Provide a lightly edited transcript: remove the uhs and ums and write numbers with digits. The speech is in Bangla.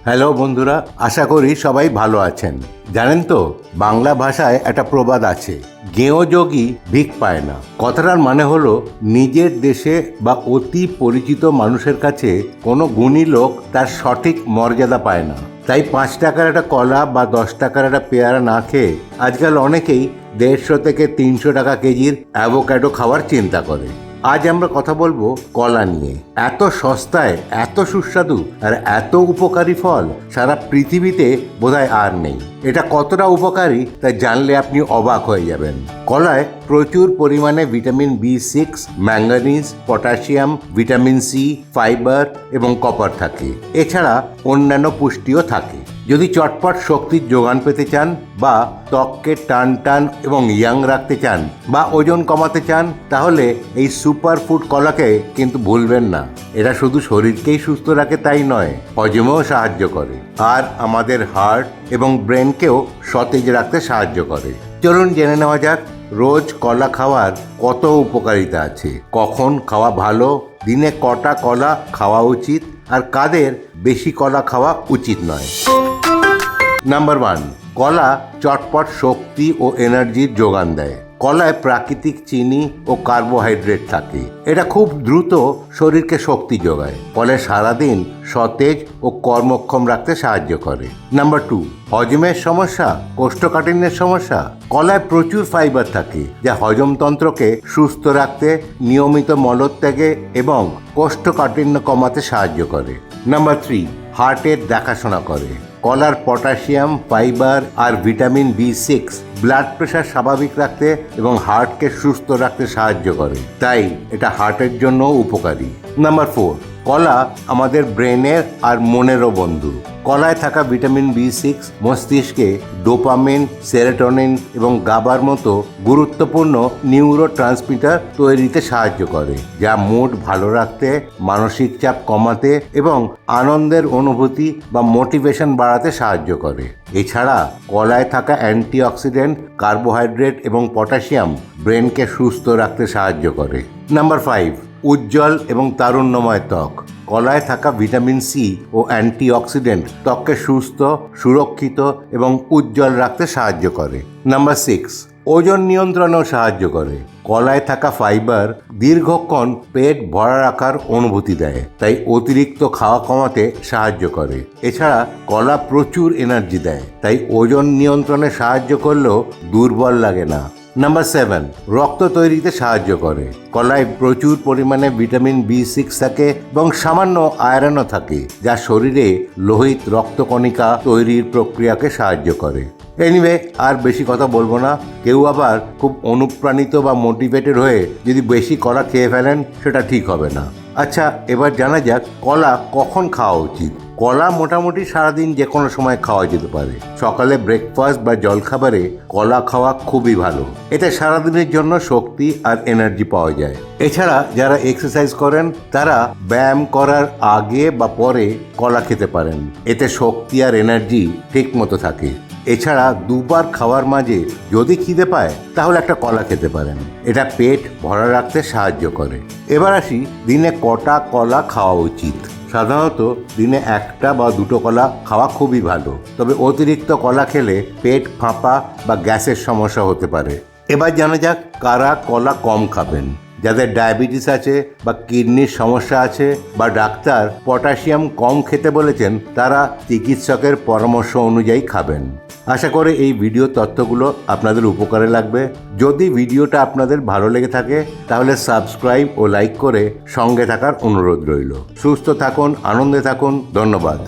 হ্যালো বন্ধুরা, আশা করি সবাই ভালো আছেন। জানেন তো, বাংলা ভাষায় একটা প্রবাদ আছে, গেঁয়ো যোগী ভিক পায় না। কথাটার মানে হলো, নিজের দেশে বা অতি পরিচিত মানুষের কাছে কোনো গুণী লোক তার সঠিক মর্যাদা পায় না। তাই 5 টাকার একটা কলা বা 10 টাকার একটা পেয়ারা না খেয়ে আজকাল অনেকেই 150 থেকে 300 টাকা কেজির অ্যাভোক্যাডো খাওয়ার চিন্তা করে। আজ আমরা কথা বলবো কলা নিয়ে। এত সস্তায় এত সুস্বাদু আর এত উপকারী ফল সারা পৃথিবীতে বোধহয় আর নেই। এটা কতটা উপকারী তা জানলে আপনি অবাক হয়ে যাবেন। কলায় প্রচুর পরিমাণে vitamin B6, manganese, potassium, vitamin C, fibre এবং কপার থাকে। এছাড়া অন্যান্য পুষ্টিও থাকে। যদি চটপট শক্তির যোগান পেতে চান বা ত্বককে টান টান এবং ইয়াং রাখতে চান বা ওজন কমাতে চান, তাহলে এই সুপার ফুড কলাকে কিন্তু ভুলবেন না। এটা শুধু শরীরকেই সুস্থ রাখে তাই নয়, হজমেও সাহায্য করে আর আমাদের হার্ট এবং ব্রেনকেও সতেজ রাখতে সাহায্য করে। চলুন জেনে নেওয়া যাক রোজ কলা খাওয়ার কত উপকারিতা আছে, কখন খাওয়া ভালো, দিনে কটা কলা খাওয়া উচিত আর কাদের বেশি কলা খাওয়া উচিত নয়। নাম্বার 1, কলা চটপট শক্তি ও এনার্জির যোগান দেয়। কলায় প্রাকৃতিক চিনি ও কার্বোহাইড্রেট থাকে। এটা খুব দ্রুত শরীরকে শক্তি যোগায়, ফলে সারাদিন সতেজ ও কর্মক্ষম রাখতে সাহায্য করে। নাম্বার 2, হজমের সমস্যা, কোষ্ঠকাঠিন্যের সমস্যা। কলায় প্রচুর ফাইবার থাকে, যা হজমতন্ত্রকে সুস্থ রাখতে, নিয়মিত মলত্যাগে এবং কোষ্ঠকাঠিন্য কমাতে সাহায্য করে। নাম্বার 3, হার্টের দেখাশোনা করে। কলার পটাশিয়াম, ফাইবার আর ভিটামিন B6 ব্লাড প্রেশার স্বাভাবিক রাখতে এবং হার্টকে সুস্থ রাখতে সাহায্য করে, তাই এটা হার্টের জন্য উপকারী। নাম্বার 4, কলা আমাদের ব্রেনের আর মনেরও বন্ধু। কলায় থাকা ভিটামিন B6 মস্তিষ্কে ডোপামিন, সেরোটোনিন এবং গাবার মতো গুরুত্বপূর্ণ নিউরো ট্রান্সমিটার তৈরিতে সাহায্য করে, যা মুড ভালো রাখতে, মানসিক চাপ কমাতে এবং আনন্দের অনুভূতি বা মোটিভেশন বাড়াতে সাহায্য করে। এছাড়া কলায় থাকা অ্যান্টিঅক্সিডেন্ট, কার্বোহাইড্রেট এবং পটাশিয়াম ব্রেনকে সুস্থ রাখতে সাহায্য করে। নাম্বার 5, উজ্জ্বল এবং তারুণ্যময় ত্বক। কলায় থাকা ভিটামিন সি ও অ্যান্টিঅক্সিডেন্ট ত্বককে সুস্থ, সুরক্ষিত এবং উজ্জ্বল রাখতে সাহায্য করে। নাম্বার 6, ওজন নিয়ন্ত্রণেও সাহায্য করে। কলায় থাকা ফাইবার দীর্ঘক্ষণ পেট ভরা রাখার অনুভূতি দেয়, তাই অতিরিক্ত খাওয়া কমাতে সাহায্য করে। এছাড়া কলা প্রচুর এনার্জি দেয়, তাই ওজন নিয়ন্ত্রণে সাহায্য করলেও দুর্বল লাগে না। নাম্বার 7, রক্ত তৈরিতে সাহায্য করে। কলায় প্রচুর পরিমাণে ভিটামিন B6 থাকে এবং সামান্য আয়রনও থাকে, যা শরীরে লোহিত রক্তকণিকা তৈরির প্রক্রিয়াকে সাহায্য করে। এনিওয়ে, আর বেশি কথা বলবো না। কেউ আবার খুব অনুপ্রাণিত বা মোটিভেটেড হয়ে যদি বেশি কলা খেয়ে ফেলেন, সেটা ঠিক হবে না। আচ্ছা, এবার জানা যাক কলা কখন খাওয়া উচিত। কলা মোটামুটি সারাদিন যে কোনো সময় খাওয়া যেতে পারে। সকালে ব্রেকফাস্ট বা জলখাবারে কলা খাওয়া খুবই ভালো। এতে সারাদিনের জন্য শক্তি আর এনার্জি পাওয়া যায়। এছাড়া যারা এক্সারসাইজ করেন তারা ব্যায়াম করার আগে বা পরে কলা খেতে পারেন। এতে শক্তি আর এনার্জি ঠিক মতো থাকে। এছাড়া দুবার খাওয়ার মাঝে যদি খিদে পায় তাহলে একটা কলা খেতে পারেন। এটা পেট ভরা রাখতে সাহায্য করে। এবার আসি দিনে কটা কলা খাওয়া উচিত। সাধারণত দিনে 1টা বা 2টো কলা খাওয়া খুবই ভালো, তবে অতিরিক্ত কলা খেলে পেট ফাঁপা বা গ্যাসের সমস্যা হতে পারে। এবার জানা যাক কারা কলা কম খাবেন। যাদের ডায়াবেটিস আছে বা কিডনির সমস্যা আছে বা ডাক্তার পটাশিয়াম কম খেতে বলেছেন, তারা চিকিৎসকের পরামর্শ অনুযায়ী খাবেন। আশা করি এই ভিডিও তথ্যগুলো আপনাদের উপকারে লাগবে। যদি ভিডিওটা আপনাদের ভালো লেগে থাকে তাহলে সাবস্ক্রাইব ও লাইক করে সঙ্গে থাকার অনুরোধ রইল। সুস্থ থাকুন, আনন্দে থাকুন। ধন্যবাদ।